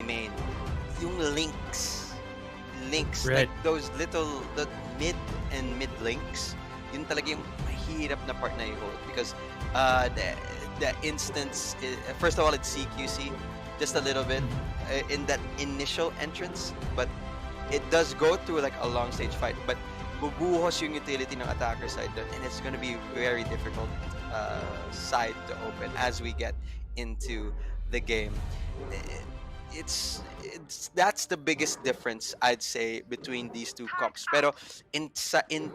main, yung links, like Right. those little, the mid and mid links, yun talaga yung mahirap na part na i-hold because the instance, first of all, it's CQC, just a little bit Mhm. in that initial entrance, but it does go through like a long stage fight, but bubuhos yung utility ng attacker side doon, and it's gonna be very difficult side to open as we get into the game. I- it's that's the biggest difference I'd say between these two comps. Pero in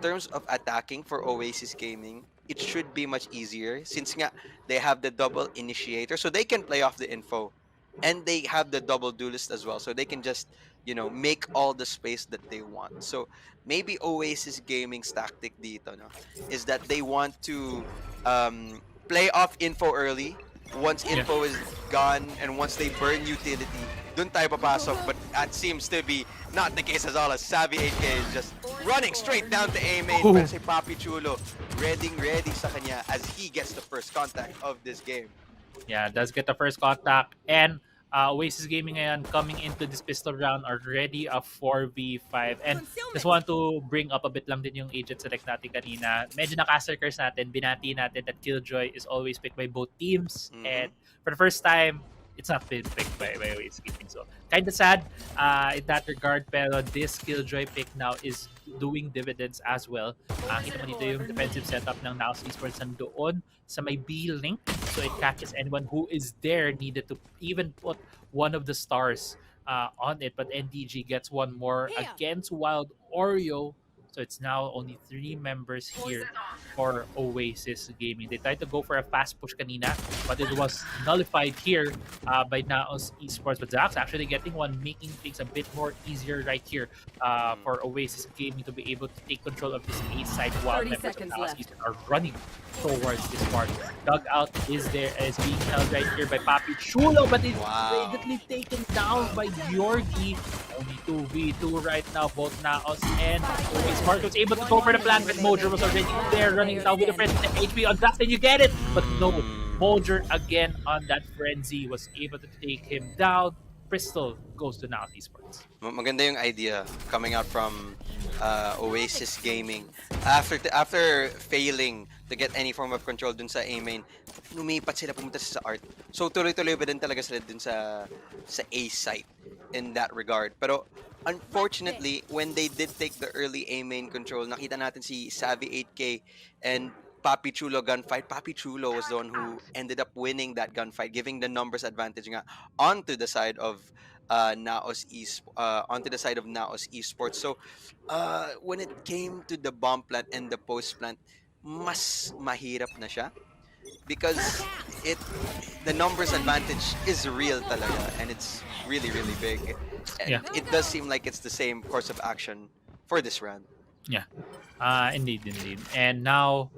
terms of attacking for Oasis Gaming, it should be much easier since nga they have the double initiator, so they can play off the info, and they have the double duelist as well, so they can just make all the space that they want. So maybe Oasis Gaming's tactic dito, no, is that they want to play off info early. Once Yeah. info is gone and once they burn utility, dun tayo papasok. But that seems to be not the case at all, as Savvy 8K is just running straight down to A main. Oh. Pero si Papi Chulo ready sa kanya as he gets the first contact of this game. Yeah, does get the first contact. And Oasis Gaming ngayon coming into this pistol round already a 4v5. And just want to bring up a bit lang din yung agent select natin kanina. Medyo naka-caster curse natin. Binati natin that Killjoy is always picked by both teams. Mm-hmm. And for the first time, it's not been picked by Oasis Gaming. So kind of sad in that regard. Pero this Killjoy pick now is doing dividends as well. Kita mo dito yung defensive setup ng Naos Esports nandoon sa may B link. So it catches anyone who is there, needed to even put one of the stars on it. But NDG gets one more against Wild Oreo. So it's now only 3 members here for Oasis Gaming. They tried to go for a fast push kanina, but it was nullified here by Naos Esports. But Zach's actually getting one, making things a bit more easier right here for Oasis Gaming to be able to take control of this A side while 30 members of seconds Naos left. Esports are running towards this part. Dugout is being held right here by Papi Chulo, but it's Wow. immediately taken down by Yorgi. Only 2v2 right now, both Naos and Oasis. Mark was able to go for the plan, but Mojo was already there running down with a friend. The HP on that, then you get it! But no, Mojo again on that frenzy was able to take him down. Crystal goes to Naos Esports. Maganda yung idea coming out from Oasis Gaming. After failing to get any form of control dun sa A main, lumipat sila, pumunta sa art. So tuloy-tuloy ba din talaga sila dun sa A site in that regard. Pero unfortunately, when they did take the early A main control, nakita natin si Savvy 8K and Papi Chulo gunfight. Papi Chulo was the one who ended up winning that gunfight, giving the numbers advantage nga onto the side of onto the side of Naos Esports. So when it came to the bomb plant and the post plant, mas mahirap na siya because it the numbers advantage is real talaga, and it's really big, Yeah. and it does seem like it's the same course of action for this round. Yeah. Indeed. And now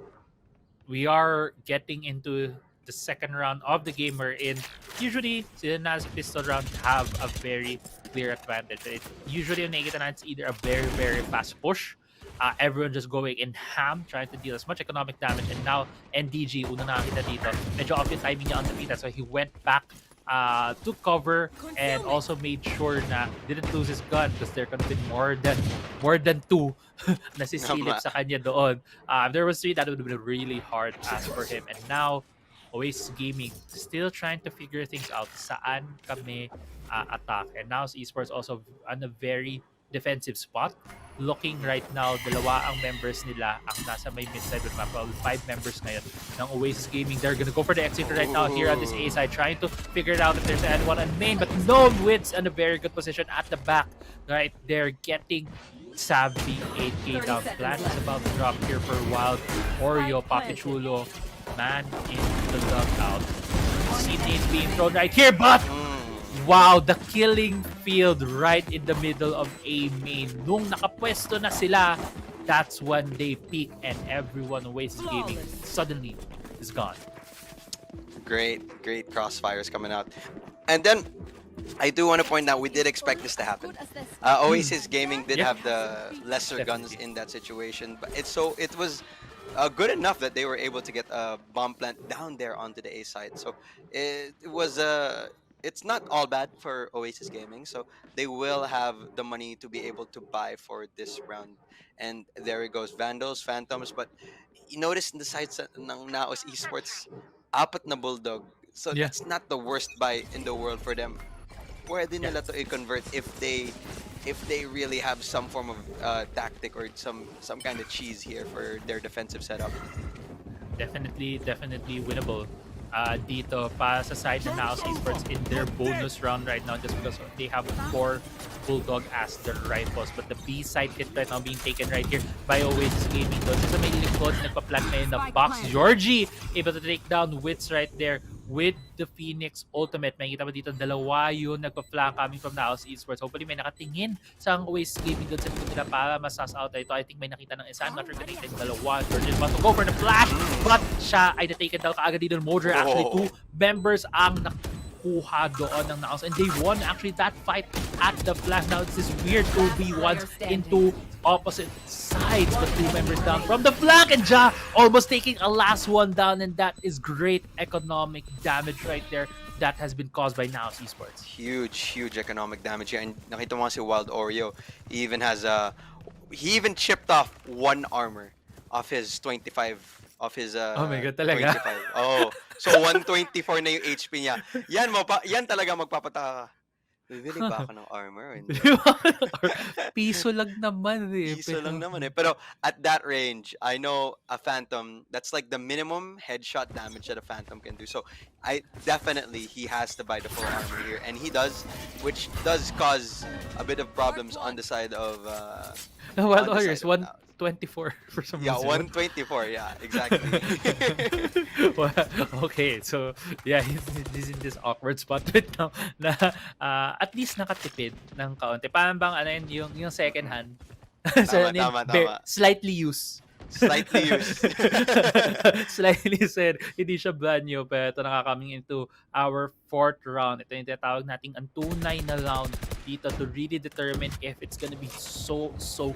we are getting into the second round of the game we're in. Usually, Sina's pistol round have a very clear advantage. Usually, nakikita natin it's either a very fast push. Everyone just going in ham, trying to deal as much economic damage. And now, NDG, una nakita dito, medyo off yung timing niya on the beat. So he went back, took cover, and also made sure na didn't lose his gun because there could have been more than 2 nasisilip Tama. sa kanya doon. If there was 3, that would have been a really hard task for him. And now, Oasis Gaming still trying to figure things out saan kami attack. And now Esports also on a very defensive spot. Looking right now, dalawa ang members nila ang nasa may mid-side with map. Well, 5 members ngayon ng Oasis Gaming. They're gonna go for the exit right now here on this A side, trying to figure it out if there's anyone on main. But no wins in a very good position at the back. Right, they're getting Savvy 8K down. Plan is about to drop here for Wild Oreo. Papichulo, man in the dugout. See nade being thrown right here, but wow, the killing field right in the middle of A main. Nung nakapwesto na sila, that's when they peak and everyone Oasis Gaming suddenly is gone. Great crossfires coming out. And then I do want to point out we did expect this to happen. Oasis Gaming did Yeah. have the lesser guns Definitely. in that situation, but it was good enough that they were able to get a bomb plant down there onto the A side. So it was it's not all bad for Oasis Gaming. So they will have the money to be able to buy for this round. And there it goes, Vandals, Phantoms. But you notice in the sides ng Naos Esports, apat na Bulldog. So Yeah. that's not the worst buy in the world for them. Pwede Yeah. nila to i-convert if they really have some form of tactic or some kind of cheese here for their defensive setup. Definitely winnable. Dito pa sa side ng Naos Esports in their bonus round right now just because they have 4 Bulldog as their rifles. But the B side hit right now being taken right here by Oasis Gaming. Doon sa may likod, nagpa-plant ngayon na box. Georgie able to take down Wits right there with the Phoenix ultimate. Makikita mo dito, dalawa yun nagpa-flank coming from Naos Esports. Hopefully may nakatingin sa ang Oasis Gaming doon sa likod nila para masas out ito. I think may nakita ng isa. I'm not sure kung nakita yung dalawa. Georgie is about to go for the flash, but siya ay na-taken down kaagad dito ng Modra. Actually, 2 members ang nakuha doon ng Naos, and they won actually that fight at the flash. Now it's this weird 2v1s into opposite sides, but 2 members down from the flank, and Ja almost taking a last one down, and that is great economic damage right there that has been caused by Naos Esports. Huge economic damage here. And nakita mo si Wild Oreo, he even chipped off 1 armor of his 25 of his Oh my God, talaga? 25. Oh, so 124 na yung HP niya. Yan talaga magpapataka ka. Bibili ba ako ng armor? Or hindi? Piso lang naman eh. Piso lang naman eh. Pero at that range, I know a Phantom, that's like the minimum headshot damage that a Phantom can do. So he has to buy the full armor here. And he does, which does cause a bit of problems on the side of The Wild on the Warriors, side of 124 for some yeah, reason. 124. Yeah, exactly. Well, okay, so yeah, he's in this awkward spot right now na at least nakatipid ng kaunti. Parang bang ano yun, yung second hand. So, Tama. slightly used. Slightly used. Slightly said, hindi siya brand new, pero ito coming into our 4th round. Ito yung tinatawag nating ang tunay na round dito to really determine if it's gonna be so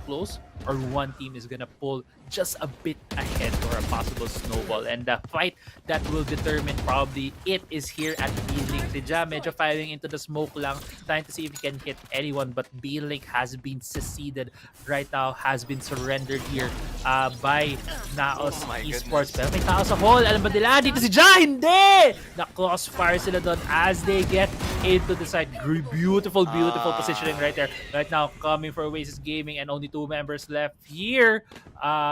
close or one team is gonna pull just a bit ahead for a possible snowball. And the fight that will determine probably it is here at B-Link. Si Ja medyo firing into the smoke lang, trying to see if he can hit anyone, but B-Link has been seceded right now, has been surrendered here by Naos Esports. Pero may tao sa hall, alam ba nila? Dito si Ja, hindi! Na-crossfire sila doon as they get into the side. Beautiful positioning right there. Right now, coming for Oasis Gaming and only 2 members left here.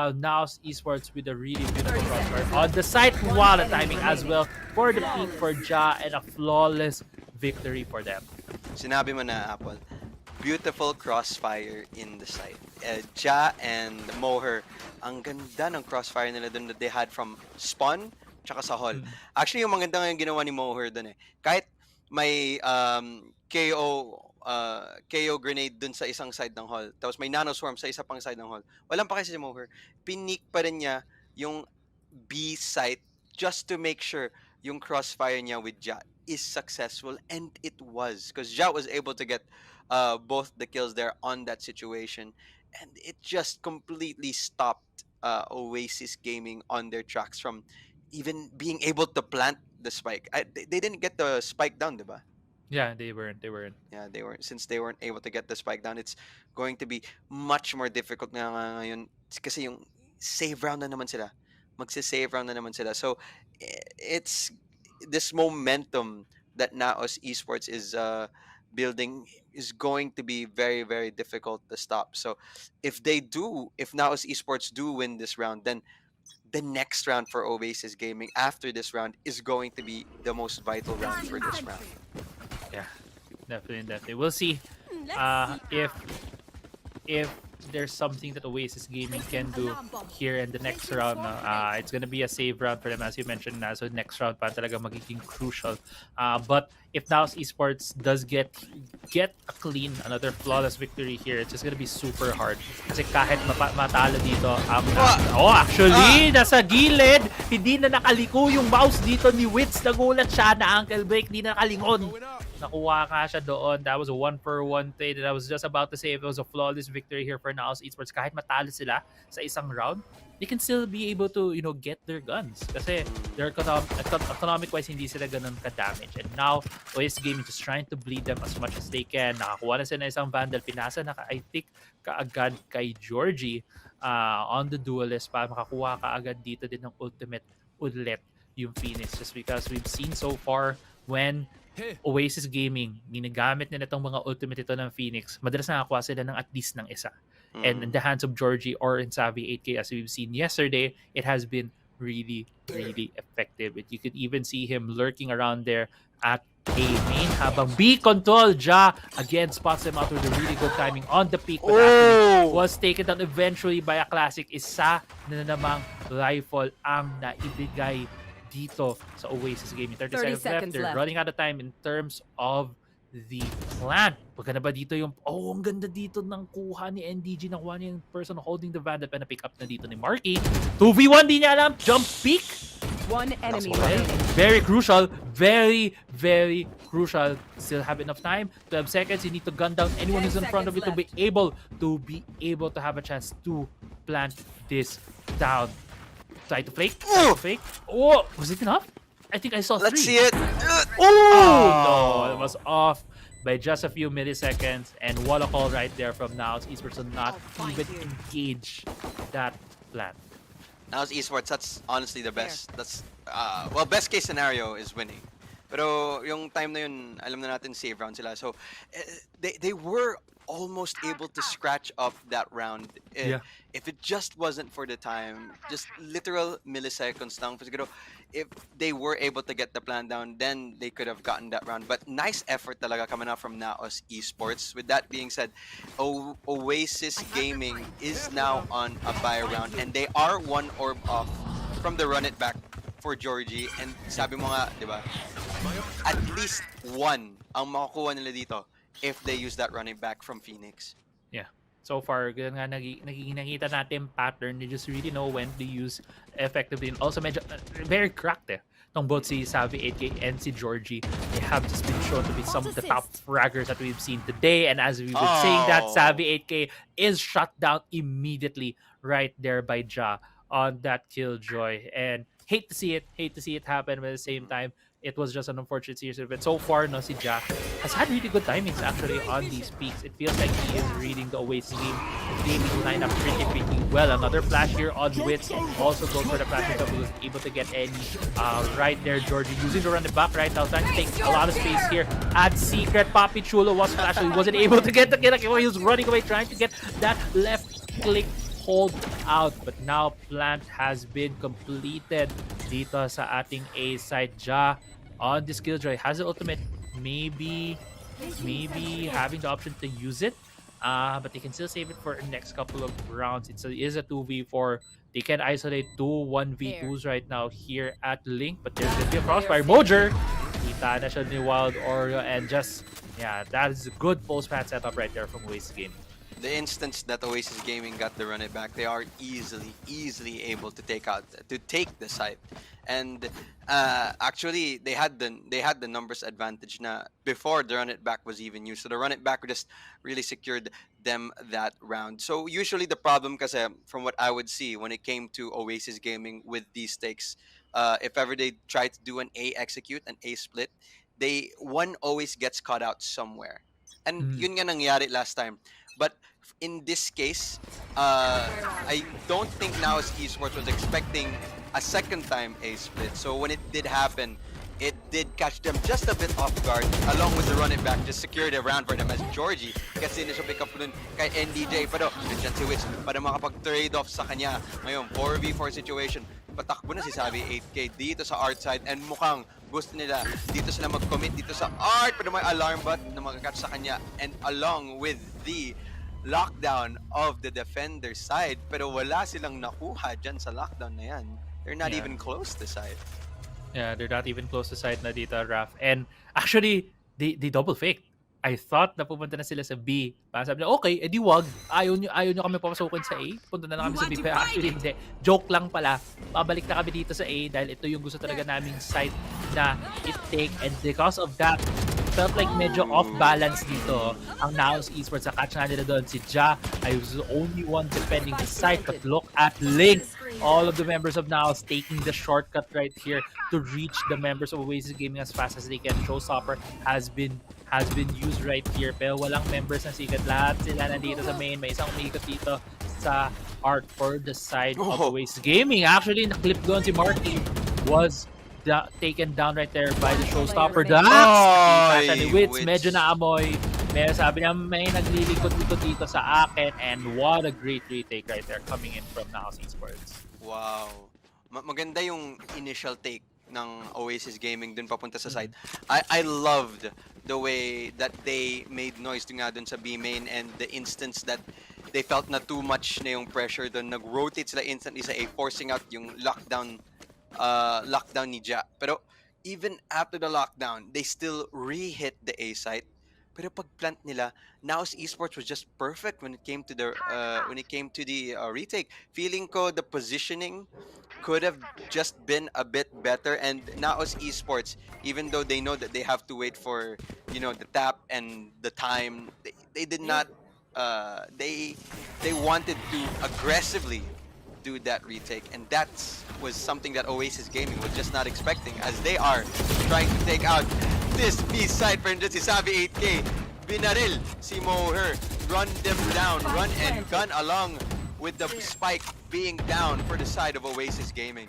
Naos Esports with a really beautiful crossfire on the side. Wow, the timing as well for the peak for Ja and a flawless victory for them. Sinabi mo na, Apple. Beautiful crossfire in the side. Ja and Moher, ang ganda ng crossfire nila dun that they had from spawn tsaka sa hall. Actually, yung maganda nga yung ginawa ni Moher dun eh. Kahit may KO grenade dun sa isang side ng hall, tapos may nano swarm sa isa pang side ng hall, walang pa kasi si Moher. Pinik pa rin niya yung B site just to make sure yung crossfire niya with Ja is successful, and it was, because Ja was able to get both the kills there on that situation, and it just completely stopped Oasis Gaming on their tracks from even being able to plant the spike. They didn't get the spike down, diba? Yeah, they weren't. Yeah, they weren't. Since they weren't able to get the spike down, it's going to be much more difficult na ngayon kasi yung save round na naman sila. Magsi-save round na naman sila. So it's this momentum that Naos Esports is building is going to be very, very difficult to stop. So if Naos Esports do win this round, then the next round for Oasis Gaming after this round is going to be the most vital round for this round. Yeah, definitely. We'll see if there's something that Oasis Gaming can do here in the next round. It's gonna be a save round for them, as you mentioned na. So next round pa talaga magiging crucial. But if Naos Esports does get a clean, another flawless victory here, it's just gonna be super hard. Kasi kahit matalo dito, actually, nasa gilid, hindi na nakaliko yung mouse dito ni Wits. Nagulat siya na ankle break, hindi na nakalingon. Nakuha nga siya doon. That was a 1-for-1 trade. And I was just about to say if it was a flawless victory here for Naos Esports, kahit matalo sila sa isang round, they can still be able to, get their guns. Kasi they're economic-wise, hindi sila ganun ka-damage. And now, Oasis Gaming just trying to bleed them as much as they can. Nakakuha na sila ng isang Vandal. Pinasa na, I think, kaagad kay Georgie on the duelist para makakuha kaagad dito din ng ultimate ulit yung Phoenix, just because we've seen so far when Oasis Gaming ginagamit nila itong mga ultimate ito ng Phoenix, madalas nakakuha sila ng at least ng isa. And in the hands of Georgie or in Savvy 8K, as we've seen yesterday, it has been really, really effective. You could even see him lurking around there at A main habang B control. Ja again spots him out with a really good timing on the peak, but actually was taken down eventually by a classic. Isa na namang rifle ang naibigay dito sa Oasis Gaming. 30 seconds left. They're running out of time in terms of the plant. Maganda ba dito yung... Oh, ang ganda dito ng kuha ni NDG. Nakuha niya yung person holding the Vandal. Na pick up na dito ni Marky. 2v1, di niya alam. Jump peek. One enemy remaining. Very crucial. Very, very crucial. Still have enough time. 12 seconds. You need to gun down anyone who's in front of you to be able to have a chance to plant this down. Try to fake. Fake. Oh, was it enough? I think I saw 3. Let's see it. Oh, no. It was off by just a few milliseconds. And what a call right there from Naos Esports to not even engage that plan. Naos Esports, that's honestly the best. That's well, best case scenario is winning. Pero yung time na yun, alam na natin save round sila. So they were almost able to scratch up that round. If it just wasn't for the time, just literal milliseconds lang. Siguro, if they were able to get the plan down, then they could have gotten that round. But nice effort talaga coming out from Naos Esports. With that being said, Oasis Gaming is now on a bye round, and they are 1 orb off from the run it back for Georgie. And sabi mo nga, di ba, at least 1 ang makukuha nila dito if they use that running back from Phoenix. Yeah. So far, ganun nga nakikita natin pattern. They just really know when to use effectively. And also, medyo very cracked Tong both si Savvy 8K and si Georgie. They have just been shown to be some of the top fraggers that we've seen today. And as we've been saying that, Savvy 8K is shut down immediately right there by Ja on that killjoy. And hate to see it happen, but at the same time, it was just an unfortunate series of it. So far, no, si Ja has had really good timings actually on these peaks. It feels like he is reading the Oasis gaming lineup pretty well. Another flash here on Wits. Also goes for the flash himself. He was able to get any right there. Georgie using to run it back right now. Trying to take a lot of space here. At Secret, Papi Chulo was flashed. He wasn't able to get the kill. He was running away trying to get that left click hold out, but now plant has been completed dito sa ating A side. Ja on this killjoy has the ultimate, maybe having the option to use it, but they can still save it for the next couple of rounds. It is a 2v4. They can isolate 2 1v2s right now here at Link, but there's gonna be a crossfire. Mojer kita na siya ni Wild Oreo, and just that is a good post-pat setup right there from Oasis Gaming. The instance that Oasis Gaming got the run it back, they are easily able to take the site. And actually, they had the numbers advantage na before the run it back was even used. So the run it back just really secured them that round. So usually the problem, kasi from what I would see when it came to Oasis Gaming with these stakes, if ever they try to do an A execute, an A split, one always gets caught out somewhere. And yun nga nangyari last time. But in this case, I don't think Naos Esports was expecting a second time A split. So when it did happen, it did catch them just a bit off guard, along with the run it back, just secured a round for them as Georgie kasi initial pick up nun kay NDJ. Pero nandiyan si Wits para makapag-trade off sa kanya. Ngayon, 4v4 situation. Patakbo na si Savvy 8K dito sa art side, and mukhang gusto nila dito sila mag-commit dito sa art, pero may alarm bot na magkakatch sa kanya, and along with the lockdown of the defender side, pero wala silang nakuha dyan sa lockdown na yan. They're not even close to side. Yeah, they're not even close to side na dito, Raf. And actually, they double faked. I thought na pupunta na sila sa B. Para sabi nila, okay, edi wag. Ayaw nyo kami papasukin sa A. Punta na lang kami sa B. Pero actually, hindi. Joke lang pala. Pabalik na kami dito sa A dahil ito yung gusto talaga naming site na i-take. And because of that, felt like medyo off-balance dito ang Naos Esports. Nakatch nga nila doon si Ja. I was the only one defending the site, but look at Link. All of the members of Naos taking the shortcut right here to reach the members of Oasis Gaming as fast as they can. Showstopper has been used right here, pero walang members ng Sikat. Lahat sila nandito sa main. May isang umikot dito sa art for the side of Oasis Gaming. Actually, na-clip doon si Marky was taken down right there by the Showstopper. That's the Wits. Medyo naamoy. Pero sabi niya, may naglilikot-likot dito sa akin, and what a great retake right there coming in from Naos Esports. Wow. Maganda yung initial take ng Oasis Gaming dun papunta sa side. I loved the way that they made noise nga dun sa B main, and the instance that they felt na too much na yung pressure dun. Nag-rotate sila instantly sa A, forcing out yung lockdown ni Ja. Pero even after the lockdown, they still re-hit the A site. Pero pag plant nila, Naos Esports was just perfect when it came to the retake. Feeling ko the positioning could have just been a bit better, and Naos Esports, even though they know that they have to wait for the tap and the time, they did not they wanted to aggressively do that retake, and that was something that Oasis Gaming was just not expecting, as they are trying to take out this B side. For instance, si Savi 8K, binaril si Moher, run them down, run and gun along with the spike being down for the side of Oasis Gaming.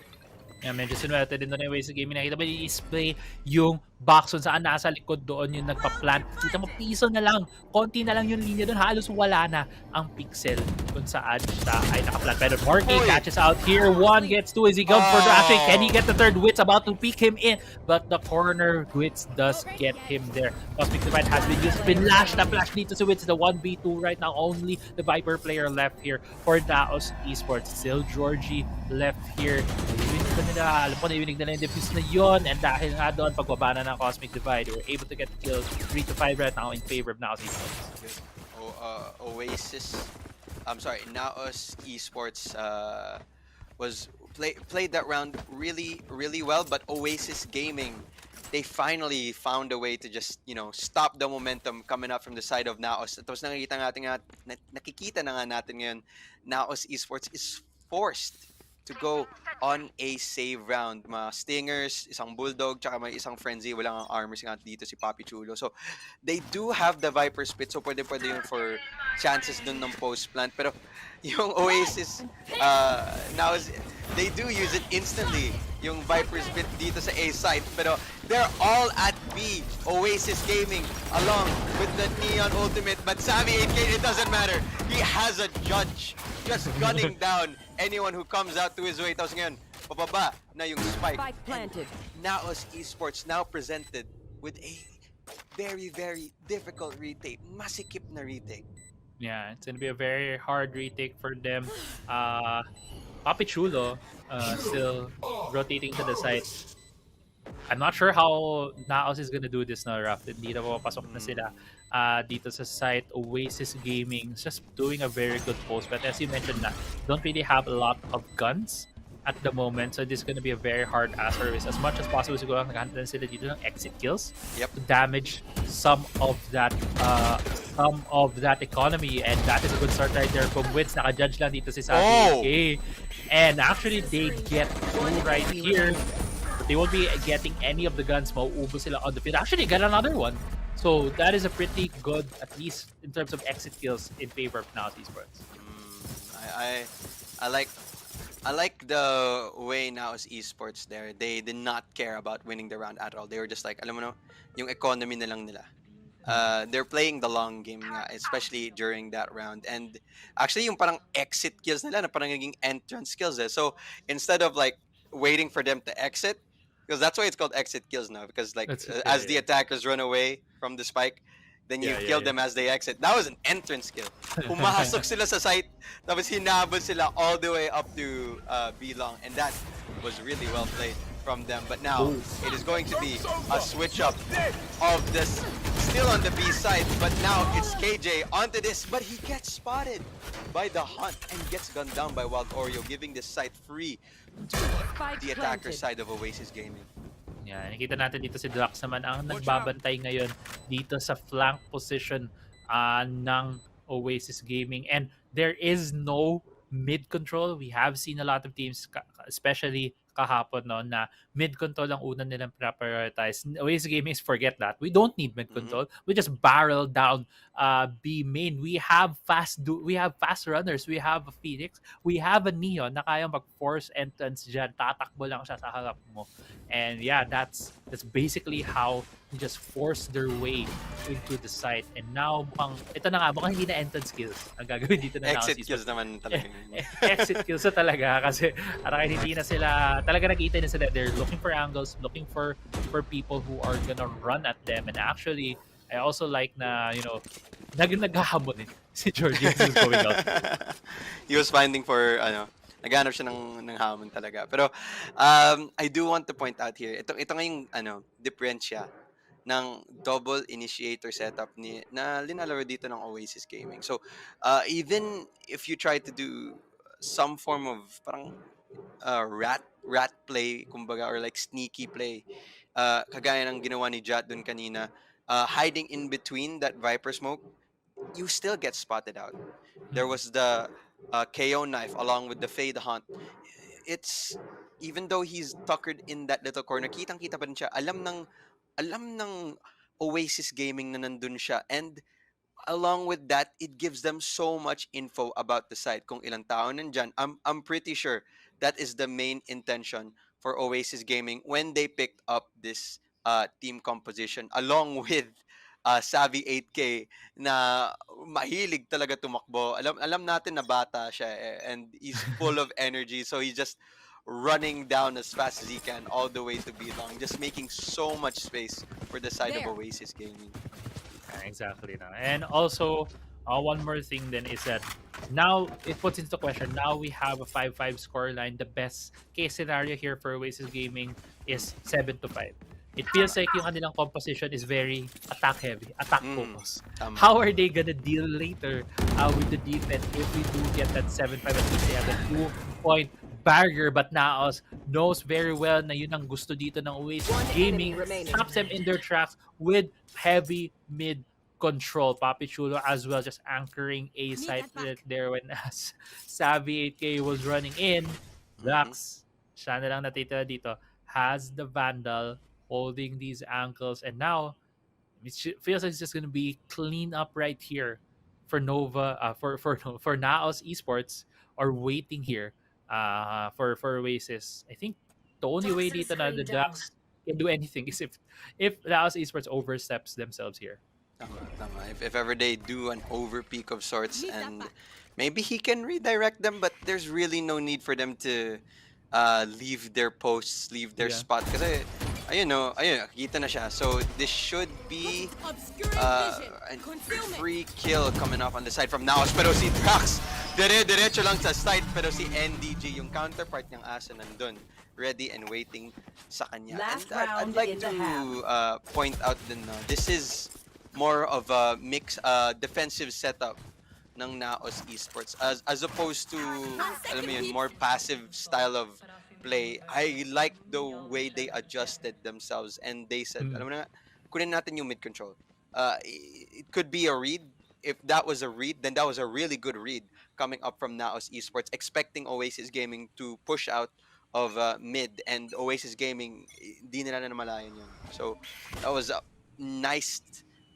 Yeah, medyo sinuwerte din doon yung Oasis Gaming. Nakita ba i-spray yung Boxon saan nasa likod doon yung nagpa-plant. Kita mo, piso na lang. Konti na lang yung linya doon. Halos wala na ang pixel kung saan siya ay nakaplant. Pero Marky catches out here. One gets two. Is he going for the actually? Can he get the third? Wits about to peek him in. But the corner Wits does get him there. Cosmic Divide has been used. Flash na flash dito si Wits. The 1v2 right now. Only the Viper player left here for Naos Esports. Still Georgie left here. Naiwinig na nila. Alam ko naiwinig na yung defuse na yun. And dahil nga doon, pagbaba na ng Cosmic Divide, they were able to get the kills 3-5 right now in favor of Naos Esports. Naos Esports played that round really well, but Oasis Gaming, they finally found a way to just stop the momentum coming up from the side of Naos. Tapos nakikita na nga natin ngayon, Naos Esports is forced to go on a save round. Mga Stingers, isang Bulldog, tsaka may isang Frenzy. Walang ang armors nga dito si Papi Chulo. So, they do have the Viper Spit. So, pwede yun for chances dun ng post-plant. Pero, yung Oasis, now they do use it instantly. Yung Viper Spit dito sa A site. Pero, they're all at B. Oasis Gaming, along with the Neon Ultimate. But Sammy 8K, it doesn't matter. He has a judge just gunning down anyone who comes out to his way. Tapos ngayon, pababa na yung spike. Naos Esports now presented with a very, very difficult retake. Masikip na retake. Yeah, it's gonna be a very hard retake for them. Papi Chulo still rotating to the side. I'm not sure how Naos is gonna do this now, Raf. Hindi na papasok na sila dito sa site. Oasis Gaming is just doing a very good post. But as you mentioned, don't really have a lot of guns at the moment. So this is gonna be a very hard service. As much as possible, siguro naghahanap na sila dito ng exit kills to damage some of that economy. And that is a good start right there from Wits. Naka-judge lang dito si Sabi. And actually, they get two right here. They won't be getting any of the guns. Mauubos sila on the field. Actually, got another one. So that is a pretty good, at least in terms of exit kills, in favor of Naos Esports. I like the way Naos Esports there. They did not care about winning the round at all. They were just like, alam mo no, yung economy na lang nila. They're playing the long game nga, especially during that round. And actually, yung parang exit kills nila na parang naging entrance kills eh. So instead of like waiting for them to exit, because that's why it's called exit kills now, because like as the attackers run away from the spike, then you kill them as they exit. That was an entrance kill. Pumasok sila sa site, tapos hinabol sila all the way up to B long, and that was really well played from them. But now it is going to be a switch up of this, still on the B side, but now it's KJ onto this, but he gets spotted by the Hunt and gets gunned down by Wild Oreo, giving this site free to the attacker side of Oasis Gaming. Yeah, nakita natin dito si Drax naman ang nagbabantay ngayon dito sa flank position ng Oasis Gaming. And there is no mid control. We have seen a lot of teams, especially kahapon, no, na mid control ang una nilang prioritize. Oasis Gaming, forget that. We don't need mid Mhm. control. We just barrel down B main. We have fast runners. We have a Phoenix. We have a Neon na kaya mag-force entrance dyan. Tatakbo lang siya sa harap mo. And yeah, that's basically how they just force their way into the site. And now ito na nga, mukhang hindi na entrance kills ang gagawin dito na Naos Exit Esports. kills naman talaga yun. Exit kills na talaga kasi parang hindi na sila, talaga nakita na sila. They're looking for angles, looking for people who are gonna run at them. And actually, I also like na, naghahamon si Georgie who's going out. He was finding for naghanap siya ng hamon talaga. Pero I do want to point out here, ito nga yung diferensya ng double initiator setup na linalaro dito ng Oasis Gaming. So even if you try to do some form of parang rat play kumbaga, or like sneaky play, kagaya ng ginawa ni Jat dun kanina, hiding in between that Viper smoke, you still get spotted out. There was the KO knife along with the Fade Hunt. It's even though he's tuckered in that little corner, kitang-kita pa rin siya. Alam ng Oasis Gaming na nandun siya, and along with that, it gives them so much info about the site. Kung ilang tao nandyan, I'm pretty sure that is the main intention for Oasis Gaming when they picked up this team composition, along with Savvy 8K na mahilig talaga tumakbo. Alam natin na bata siya and he's full of energy, so he's just running down as fast as he can all the way to B-Long, just making so much space for the side of Oasis Gaming. Exactly. Na. And also, one more thing then is that now it puts into question, now we have a 5-5 scoreline. The best case scenario here for Oasis Gaming is 7-5. It feels like yung kanilang composition is very attack heavy, attack focus. How are they gonna deal later with the defense if we do get that 7-5? At least they have a 2-point barrier, but Naos knows very well na yun ang gusto dito ng Oasis Gaming. Stops them in their tracks with heavy mid control. Papi Chulo as well, just anchoring A side there when Savvy 8K was running in. Lux, siya na lang natitira dito, has the Vandal holding these ankles, and now it feels like it's just gonna be clean up right here for Nova, for Naos Esports, or waiting here for Oasis. I think the only way dito na the Ducks can do anything is if Naos Esports oversteps themselves here. Tama. If ever they do an overpeak of sorts, and maybe he can redirect them, but there's really no need for them to leave their posts, leave their spot. Kasi, ayun, kita na siya. So, this should be a free kill coming up on the side from Naos. Pero si Drax, diretso lang sa side. Pero si NDG, yung counterpart niyang asa nandun, ready and waiting sa kanya. And I'd like to point out din na this is more of a defensive setup ng Naos Esports as opposed to, alam mo yun, more passive style of play. I like the way they adjusted themselves, and they said, alam mo na, kunin natin yung mid control. It could be a read. If that was a read, then that was a really good read coming up from Naos Esports, expecting Oasis Gaming to push out of mid, and Oasis Gaming, di nila na namalayan yun. So that was a nice.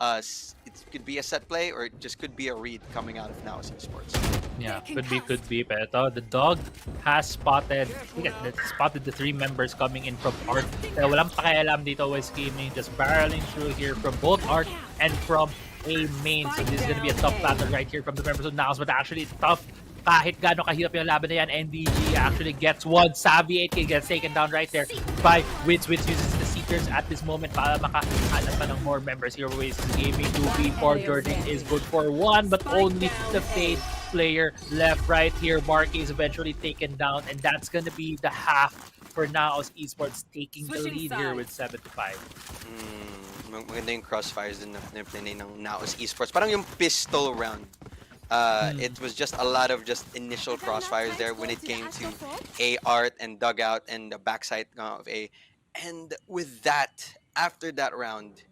It could be a set play, or it just could be a read coming out of Naos Esports. Yeah, could be. Pero the dog has spotted the 3 members coming in from Art. Pero walang pakialam dito, West Gaming, just barreling through here from both Art and from A main. So this is gonna be a tough battle right here from the members of Naos, but actually tough. Kahit gaano kahirap yung laban na yan, NDG actually gets one. Savvy 8K gets taken down right there by Wits. Wits uses the Seekers at this moment para makahanap pa ng more members here. Oasis Gaming 2v4. Jordan is good for 1, but only the Fade player left right here. Mark is eventually taken down, and that's gonna be the half for Naos Esports, taking the lead here with 7-5. Maganda yung crossfires din na play ng Naos Esports. Parang yung pistol round. It was just a lot of just initial crossfires there when it came to A art and dugout and the backside of A. And with that, after that round,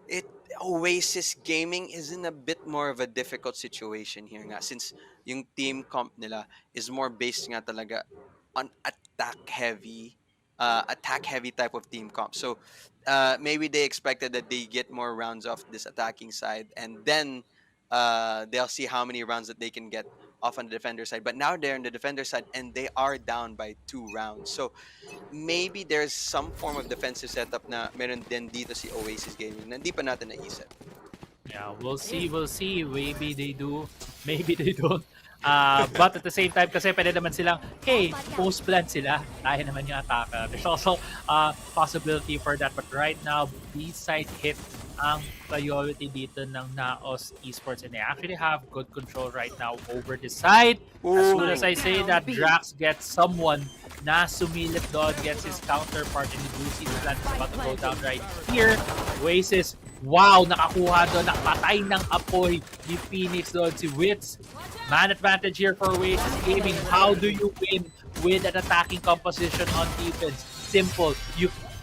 it Oasis Gaming is in a bit more of a difficult situation here nga since yung team comp nila is more based nga talaga on attack heavy type of team comp. So maybe they expected that they get more rounds off this attacking side, and then they'll see how many rounds that they can get off on the defender side. But now they're on the defender side and they are down by 2 rounds. So maybe there's some form of defensive setup na meron din dito si Oasis Gaming na hindi pa natin naisip. Yeah, we'll see, we'll see. Maybe they do, maybe they don't. But at the same time, kasi pwede naman silang, hey, post-plan sila. Kaya naman yung attack. There's also possibility for that. But right now, B-side hit ang priority dito ng Naos Esports. And they actually have good control right now over the side. As soon as I say that, Drax gets someone na sumilip doon, gets his counterpart, and you do see the plan is about to go down right here. Oasis, wow, nakakuha doon, nakapatay ng apoy ni Phoenix doon, si Wits. Man advantage here for Oasis Gaming. How do you win with an attacking composition on defense? Simple.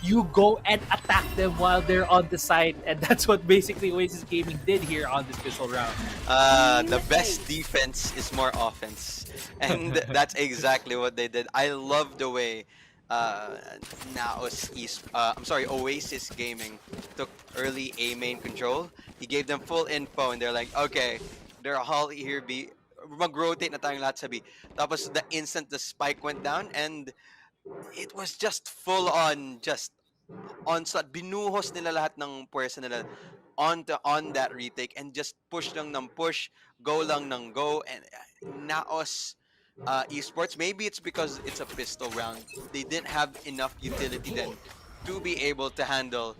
You go and attack them while they're on the side, and that's what basically Oasis Gaming did here on this pistol round. The best defense is more offense, and that's exactly what they did. I love the way Oasis Gaming took early A main control. He gave them full info, and they're like, okay, they're all here B. Mag-rotate na tayong lahat sa B. Tapos the instant the spike went down, and it was just full on, just onslaught. Binuhos nila lahat ng puwersa nila on that retake and just push lang ng push, go lang ng go. And Naos Esports, maybe it's because it's a pistol round, they didn't have enough utility then to be able to handle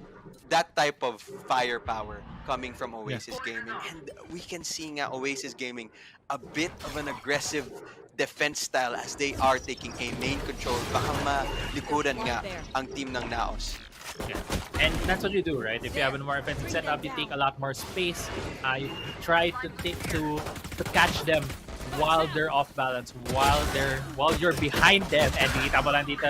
that type of firepower coming from Oasis Gaming. And we can see nga Oasis Gaming a bit of an aggressive defense style as they are taking a main control. Baka malikudan nga ang team ng Naos. Yeah. And that's what you do, right? If you have a more offensive setup, you take a lot more space. You try to catch them while they're off balance, while you're behind them, and kita mo lang dito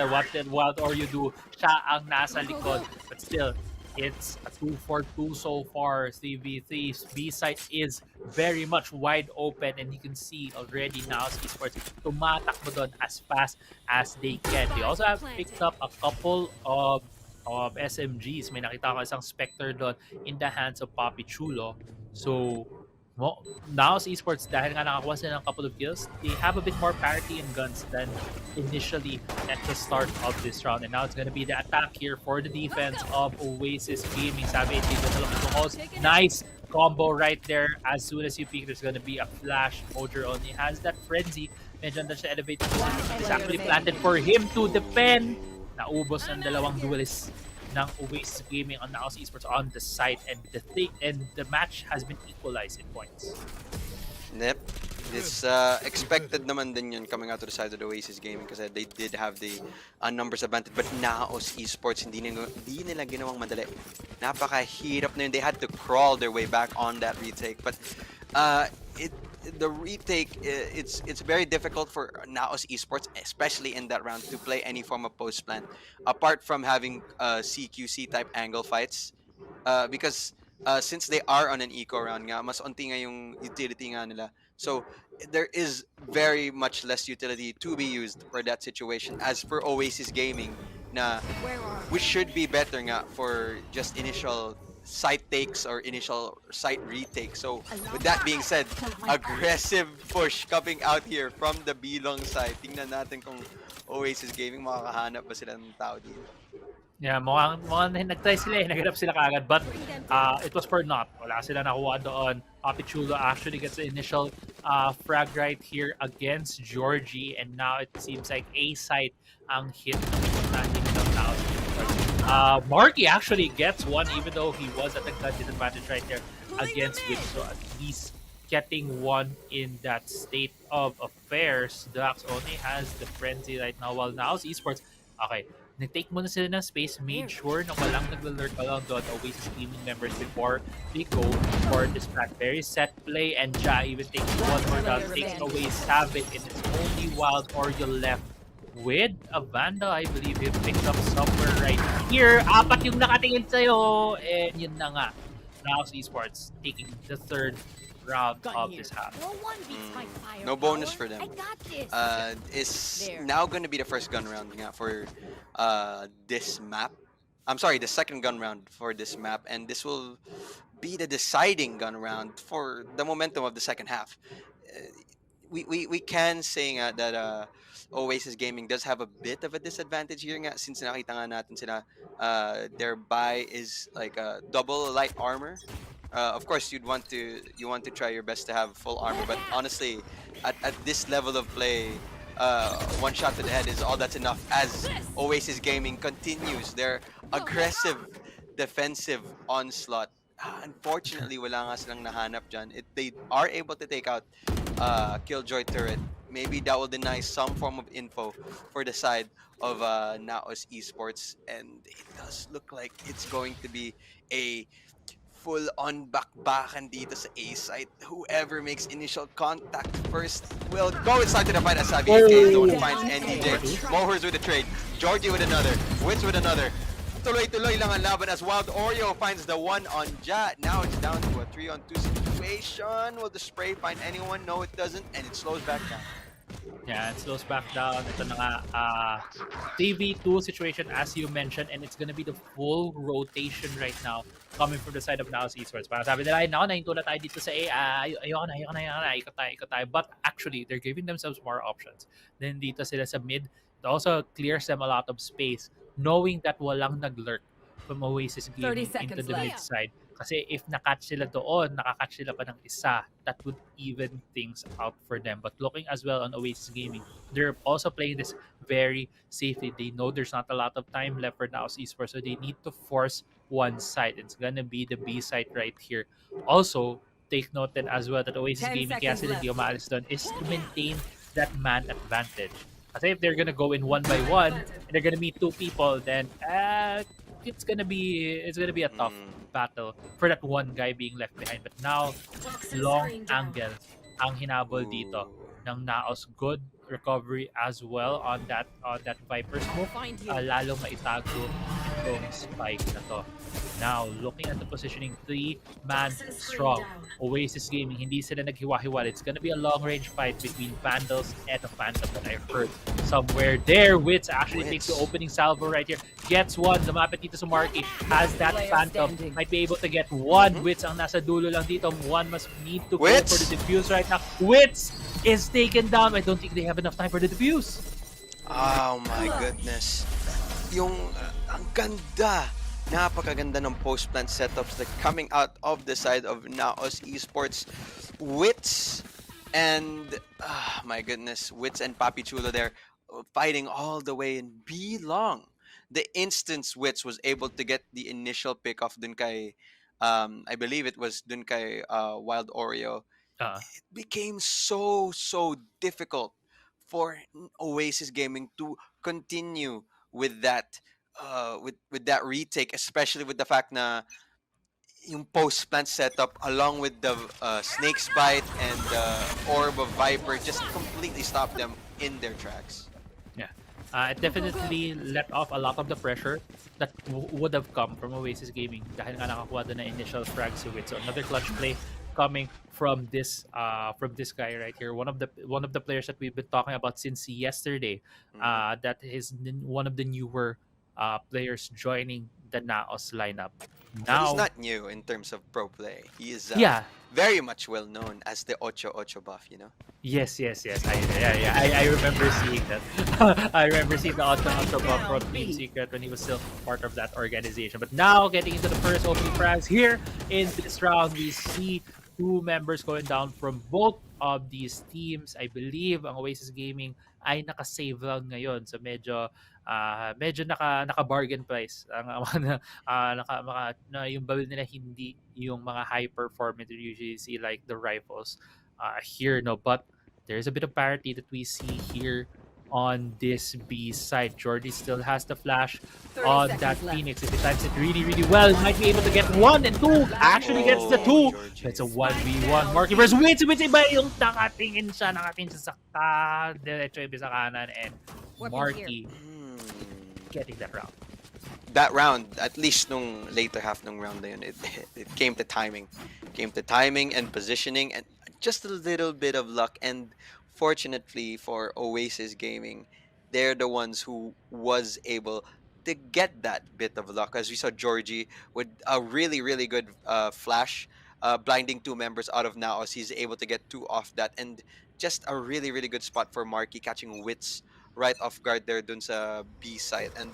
what or you do, siya ang nasa likod. But still, it's a 2-for-2 so far. CB3's B side is very much wide open, and you can see already now Esports tumatakbo doon as fast as they can. They also have picked up a couple of SMGs. May nakita ko isang Spectre doon in the hands of Papi Chulo. So, Naos Esports, dahil nga nakakuha sila ng couple of kills, they have a bit more parity in guns than initially at the start of this round. And now it's going to be the attack here for the defense of Oasis Gaming. Sabi, nice combo right there. As soon as you peek, there's going to be a flash. Mojer only has that frenzy. Medyo na siya elevated. It's actually planted for him to defend. Naubos ng dalawang duelists ng Oasis Gaming on Naos Esports on the side, and the match has been equalized in points. Yep. It's expected naman din yun coming out to the side of the Oasis Gaming kasi they did have the numbers advantage. But Naos Esports, hindi nila ginawang madali. Napakahirap na yun. They had to crawl their way back on that retake. But the retake, it's very difficult for Naos Esports, especially in that round, to play any form of post plan apart from having CQC type angle fights, because since they are on an eco round nga, mas onti nga yung utility nga nila. So there is very much less utility to be used for that situation. As for Oasis Gaming, na which should be better nga for just initial site takes or initial site retake. So with that being said, aggressive push coming out here from the Bilong side. Tingnan natin kung Oasis Gaming makakahanap ba sila ng tao dito. Yeah, mukhang nag-try sila naghanap sila kaagad, but it was for naught. Wala sila nakuha doon. Papi Chulo actually gets the initial frag right here against Georgie, and now it seems like A site ang hit ng Naos. Marky actually gets one, even though he was at the gun disadvantage right there against Witch. So at least getting one in that state of affairs. Drax only has the frenzy right now, while Naos Esports, okay, nag-take muna sila ng space, made sure na walang nag-alert around doon Oasis Gaming members before they go for this track. Very set play, and Ja even takes one more down, takes away Savage, and it's only Wild Oriole left with a Vandal. I believe he picked up somewhere right here. Apat yung nakatingin sa'yo. And yun na nga. Naos Esports taking the third round of this half. No bonus for them. It's There. now going to be the first gun round for this map. I'm sorry, the second gun round for this map, and this will be the deciding gun round for the momentum of the second half. We can say that Oasis Gaming does have a bit of a disadvantage here nga, since nakita nga natin sila their buy is like a double light armor. Of course, you want to try your best to have full armor, but honestly, at this level of play, one shot to the head is all that's enough. As Oasis Gaming continues their aggressive defensive onslaught. Unfortunately, wala nga silang nahanap dyan. They are able to take out Killjoy turret. Maybe that will deny some form of info for the side of Naos Esports, and it does look like it's going to be a full-on bakbakan dito sa A site. Whoever makes initial contact first will go inside to the fight as Xavier Zone finds NDJ. Mohers with a trade, Georgie with another, Witz with another. Tuloy-tuloy lang ang laban as Wild Oreo finds the one on Jat. Now it's down to a 3-on-2 situation. Will the spray find anyone? No, it doesn't, and it slows back down. Yeah, it slows back down. Ito na nga, 3v2 situation as you mentioned, and it's gonna be the full rotation right now coming from the side of Naos Esports. Parang sabi nila, ay nako, nahinto na tayo dito sa A, ayoko na, ikot tayo. But actually, they're giving themselves more options. Then dito sila sa mid, it also clears them a lot of space, knowing that walang nag-lurk from Oasis Gaming into the mid side. Kasi if nakatch sila doon, nakakatch sila pa ng isa, that would even things out for them. But looking as well on Oasis Gaming, they're also playing this very safely. They know there's not a lot of time left for Naos Esports, so they need to force one side. It's gonna be the B side right here. Also, take note that as well that Oasis 10 Gaming kaya seconds sila left. di umaalis doon is to maintain that man advantage. Kasi if they're gonna go in one by one, and they're gonna meet two people, then it's gonna be a tough battle for that one guy being left behind. But now, long angle ang hinabol dito ng Naos. Good recovery as well on that Viper's move. Lalo maitago itong spike na to. Now, looking at the positioning, 3-man strong. Oasis Gaming, hindi sila naghiwa-hiwalay. It's gonna be a long-range fight between Vandals and the Phantom that I heard somewhere there. Witz actually takes the opening salvo right here. Gets one. Lumapit dito sa Marky. Has that Phantom. Might be able to get one. Witz ang nasa dulo lang dito. One must need to go for the defuse right now. Witz is taken down. I don't think they have enough time for the defuse. Oh my goodness. Yung ang ganda. Napakaganda ng post-plant setups that coming out of the side of Naos Esports. Witz and my goodness, Witz and Papi Chulo there fighting all the way in B long. The instance Witz was able to get the initial pick off dun kay I believe it was dun kay Wild Oreo. It became so difficult for Oasis Gaming to continue with that with that retake, especially with the fact na yung post-plant setup along with the Snake's Bite and the Orb of Viper just completely stopped them in their tracks. Yeah. It definitely let off a lot of the pressure that would have come from Oasis Gaming dahil nga nakakuha doon na initial frag si Wit. So another clutch play coming from this guy right here. One of the players that we've been talking about since yesterday. That is one of the newer players joining the Naos lineup. Now, he's not new in terms of pro play. He is very much well known as the 8-8 buff, you know? Yes. I remember seeing that. I remember seeing the 8-8 buff from Team Secret when he was still part of that organization. But now, getting into the first opening frags here in this round, we see two members going down from both of these teams. I believe ang Oasis Gaming ay naka-save lang ngayon. So medyo naka-bargain price. Yung baril nila hindi yung mga high performance you usually see like the rifles here, no. But there's a bit of parity that we see here on this B side. Jordy still has the flash on that Phoenix. If he times it really well, he might be able to get 1 and 2. Actually gets the 2. It's a 1v1. Marky versus Witz. Iba yung nakatingin siya sa diretso iba sa kanan, and Weapon here. Marky Hmm. getting that round. That round, at least nung later half ng round na yun, it came to timing. Came to timing and positioning and just a little bit of luck. And fortunately for Oasis Gaming, they're the ones who was able to get that bit of luck. As we saw Georgie with a really, really good flash, blinding two members out of Naos. He's able to get two off that. And just a really, really good spot for Marky catching Wits right off guard there dun sa B side. And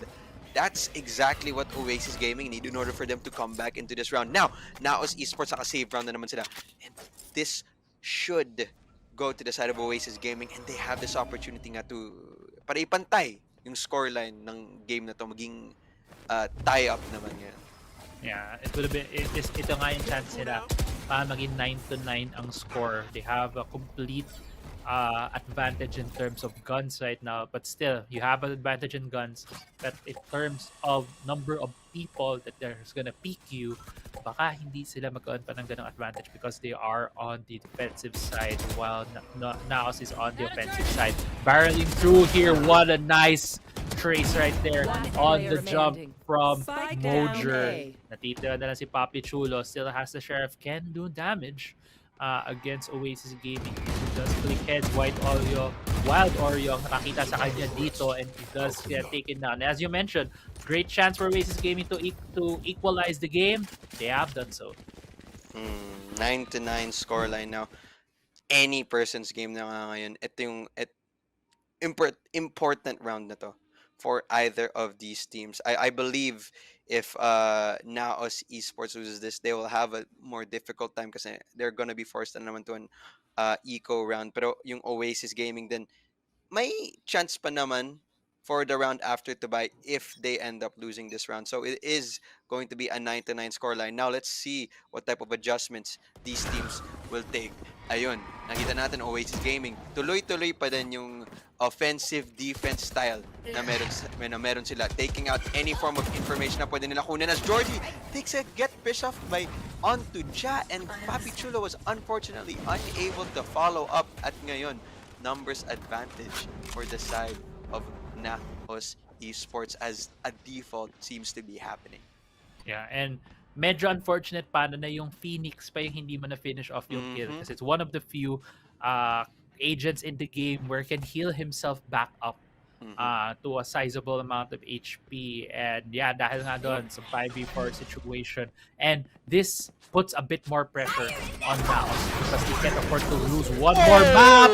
that's exactly what Oasis Gaming need in order for them to come back into this round. Now, Naos Esports naka-save round na naman sila. And this should go to the side of Oasis Gaming and they have this opportunity nga to para ipantay yung scoreline ng game na to maging tie-up naman yan. Yeah, it would have been ito nga yung chance nila para maging 9-9 ang score. They have a complete advantage in terms of guns right now, but still you have an advantage in guns, but in terms of number of people that there's gonna peek you, baka hindi sila magkaroon pa ng ganong advantage because they are on the defensive side while Naos is on the offensive side. Barreling through here, what a nice trace right there on the jump from Spike down Mojer. A. Natitira na lang si Papi Chulo. Still has the Sheriff. Can do damage against Oasis Gaming. He does click heads. Wild Oreo ang nakakita sa kanya dito and he does get taken down. As you mentioned, great chance for Oasis Gaming to equalize the game. They have done so. 9-9 scoreline now. Any person's game na nga ngayon. Ito yung important round na to for either of these teams. I believe if Naos Esports loses this, they will have a more difficult time kasi they're gonna be forced na naman to an eco round. Pero yung Oasis Gaming din, may chance pa naman for the round after to buy if they end up losing this round. So it is going to be a 9-9 scoreline. Now let's see what type of adjustments these teams will take. Ayun, nakita natin Oasis Gaming. Tuloy-tuloy pa din yung offensive defense style na meron sila. Taking out any form of information na pwede nila kunin as Georgie takes a get pissed off by onto Ja and Papi Chulo was unfortunately unable to follow up at ngayon. Numbers advantage for the side of Naos Esports as a default seems to be happening. Yeah, and medyo unfortunate pa na yung Phoenix pa yung hindi mo na finish off yung kill kasi it's one of the few agents in the game where can heal himself back up to a sizable amount of HP. And yeah, dahil nga doon sa 5v4 situation. And this puts a bit more pressure on Naos because they can't afford to lose one more map.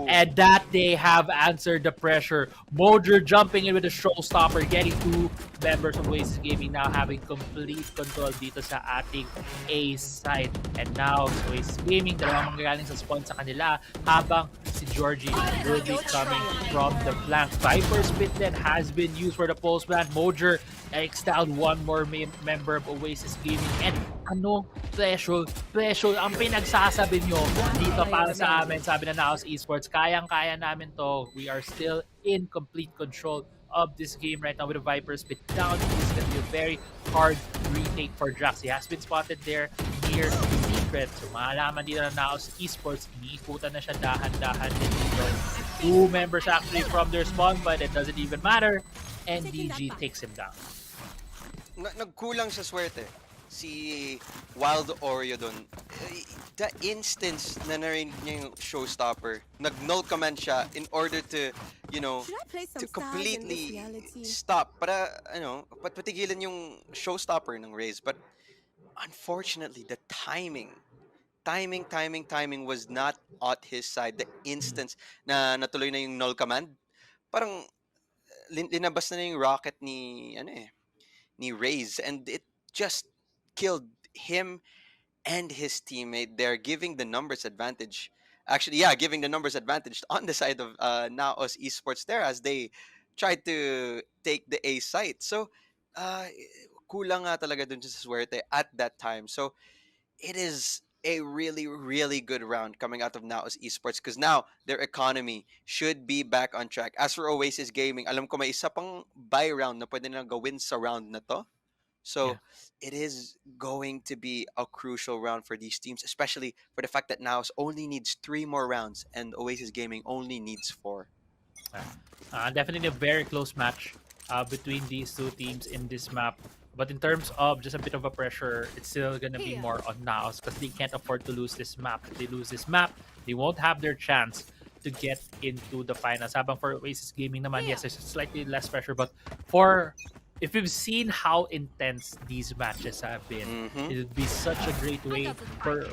And that they have answered the pressure. Mojer jumping in with a showstopper, getting two members of Oasis Gaming now having complete control dito sa ating A side. And now, Oasis Gaming, dalawang manggagaling sa spawn sa kanila habang si Georgie will be coming from the flank. Viper Spit then has been used for the pulse plant. Mojer takes down one more member of Oasis Gaming. And ano, threshold ang pinagsasabi nyo dito para sa amin, sabi na Naos Esports, kayang-kaya namin to. We are still in complete control of this game right now with the Viper Spit down. It's going to be a very hard retake for Drax. He has been spotted there near Secret. So maalaman dito na Naos Esports, iniikutan na siya dahan-dahan din dito. Two members actually from their spawn, but it doesn't even matter. And DG takes him down. Nagkulang sa swerte si Wild Oreo dun. The instance na narinig niya yung showstopper, nag-no command siya in order to, you know, to completely stop para, patigilan yung showstopper ng Raze. But unfortunately, the timing was not at his side. The instance na natuloy na yung null command, parang linabas na yung rocket ni Raze and it just killed him and his teammate. They're giving the numbers advantage. Actually, yeah, giving the numbers advantage on the side of Naos Esports there as they tried to take the A site. So, kulang nga talaga dun sa swerte at that time. So, it is a really, really good round coming out of Naos Esports because now their economy should be back on track. As for Oasis Gaming, alam ko may isa pang buy round na pwede nilang gawin sa round na to. So it is going to be a crucial round for these teams, especially for the fact that Naos only needs 3 more rounds and Oasis Gaming only needs 4. Definitely a very close match between these two teams in this map. But in terms of just a bit of a pressure, it's still gonna be more on Naos because they can't afford to lose this map. If they lose this map, they won't have their chance to get into the finals. Habang for Oasis Gaming naman, yes, there's slightly less pressure. But for if we've seen how intense these matches have been, it would be such a great way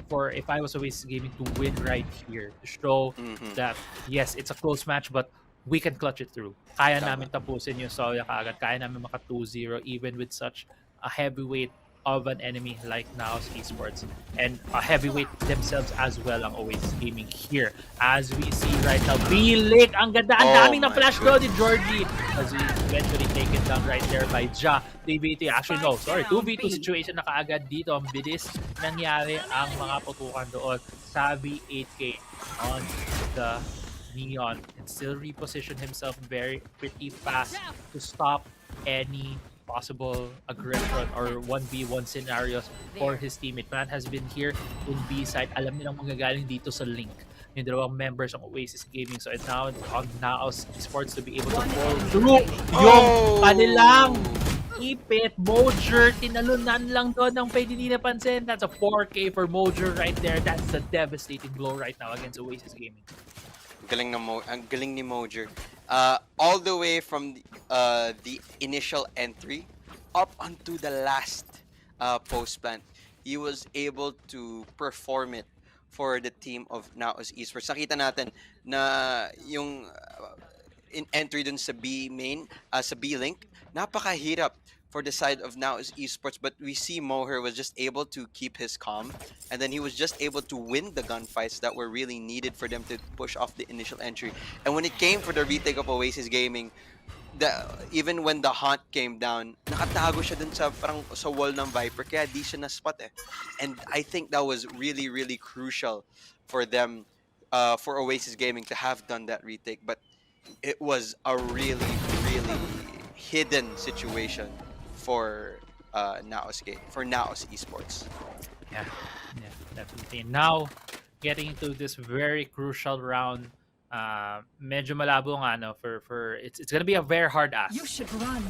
for if I was Oasis Gaming to win right here to show that yes, it's a close match, but we can clutch it through. Kaya namin tapusin yung Soya kaagad. Kaya namin maka 2-0 even with such a heavyweight of an enemy like Naos Esports. And a heavyweight themselves as well ang Oasis Gaming here. As we see right now, Bilik! Ang ganda! Ang daming na flash doon ni Georgie! As we eventually taken down right there by Ja. 3v2. Actually, no. Sorry. 2v2 situation na kaagad dito. Ang bilis nangyari ang mga putukan doon. Savvy 8K on the Neon and still reposition himself very pretty fast to stop any possible aggression or 1v1 scenarios for his teammate. Man has been here in B side. Alam nilang magagaling dito sa Link. Yung dalawang members ng Oasis Gaming. So it's now on Naos Esports to be able to pull through yung kanilang ipit. Mojer, tinalunan lang doon ng pwede di napansin. That's a 4K for Mojer right there. That's a devastating blow right now against Oasis Gaming. Ang galing ni Mojer. All the way from the initial entry up onto the last post plant, he was able to perform it for the team of Naos Esports. Nakita natin na yung in entry dun sa B main, sa B link, napakahirap for the side of Naos Esports, but we see Moher was just able to keep his calm, and then he was just able to win the gunfights that were really needed for them to push off the initial entry. And when it came for the retake of Oasis Gaming, even when the hunt came down, nakatago siya dun sa parang sa wall ng Viper, kaya di siya na-spot eh. And I think that was really, really crucial for them, for Oasis Gaming to have done that retake, but it was a really, really hidden situation for Naos Esports. Yeah, definitely. Now, getting into this very crucial round, medyo malabo nga for it's gonna be a very hard ask. You should run.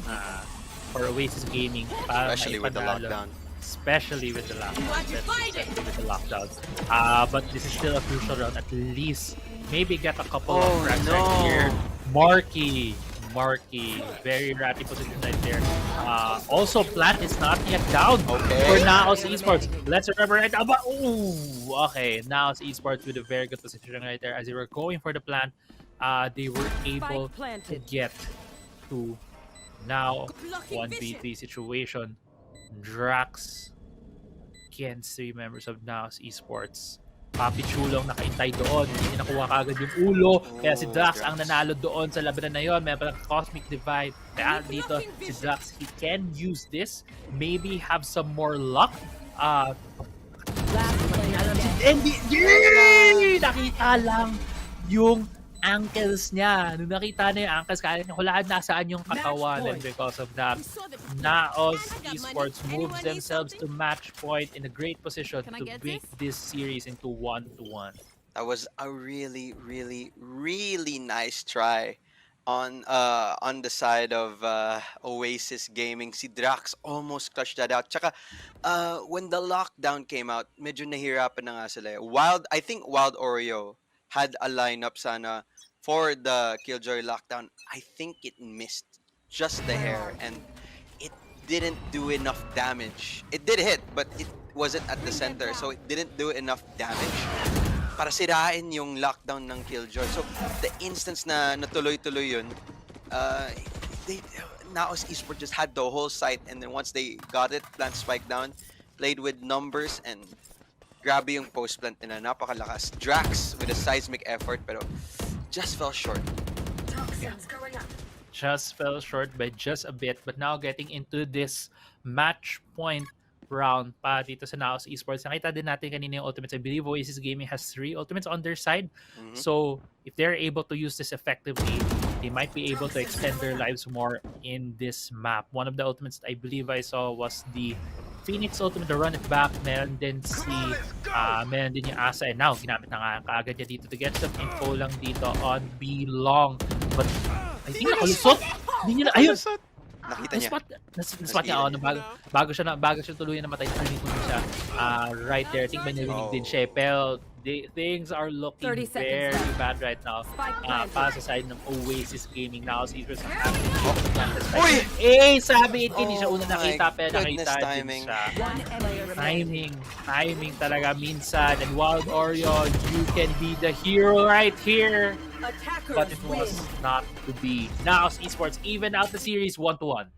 For Oasis Gaming, Especially with the lockdown. Especially with the lockdown. But this is still a crucial round. At least maybe get a couple of cracks right here. Marky, very ratty position right there. Also, Plant is not yet down for Naos Esports. Let's remember right now. But, okay, Naos Esports with a very good position right there. As they were going for the plant, they were able to get to now 1v3 situation. Drax against 3 members of Naos Esports. Papi Chulong nakaintay doon. Hindi niya nakuha kagad yung ulo. Kaya si Drax ang nanalo doon sa labanan na yun. May parang Cosmic Divide. Kaya dito si Drax, he can use this. Maybe have some more luck. Nakita lang yung ankles niya. Nung nakita na yung ankles, kaya hulaan nasaan yung katawan. And because of that, Naos Esports moves themselves to match point in a great position to make this series into 1-1. That was a really, really, really nice try on the side of Oasis Gaming. Si Drax almost clutched that out. Tsaka, when the lockdown came out, medyo nahirapan na nga sila. I think Wild Oreo had a lineup sana for the Killjoy lockdown. I think it missed just the hair and it didn't do enough damage. It did hit, but it wasn't at the center, so it didn't do enough damage para sirain yung lockdown ng Killjoy. So the instance na natuloy-tuloy yun, Naos Esports just had the whole site, and then once they got it, plant spike down, played with numbers, and grabe yung post plant nila, napakalakas. Drax with a seismic effort, pero just fell short. Just fell short by just a bit, but now getting into this match point round pa dito sa Naos Esports. Nakita din natin kanina yung ultimates. I believe Oasis Gaming has 3 ultimates on their side. So if they're able to use this effectively, they might be able to extend their lives more in this map. One of the ultimates that I believe I saw was the Phoenix ultimate, the run it back. Meron din yung Asa, and now ginamit na nga kaagad niya dito to get some info lang dito on B long. But Hindi niya nakalusot. Hindi niya na, ayun. Nakita niya. Na-spot niya ako. Bago siya tuluyan namatay, narinig ko siya. Right there. Think may narinig din siya. Pero things are looking 30 seconds very left. bad right now. Para sa side ng Oasis Gaming. Naos Esports ang Uy! sabi it. Hindi siya una Oh nakita. my Pero goodness, nakita din timing. siya. One enemy remaining. Timing talaga minsan. And Wild Orion, you can be the hero right here. But it was not to be. Naos Esports even out the series 1-1.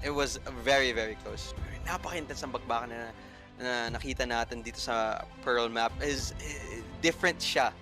It was very, very close. Napaka-intense ang bakbakan na nakita natin dito sa Pearl map is different siya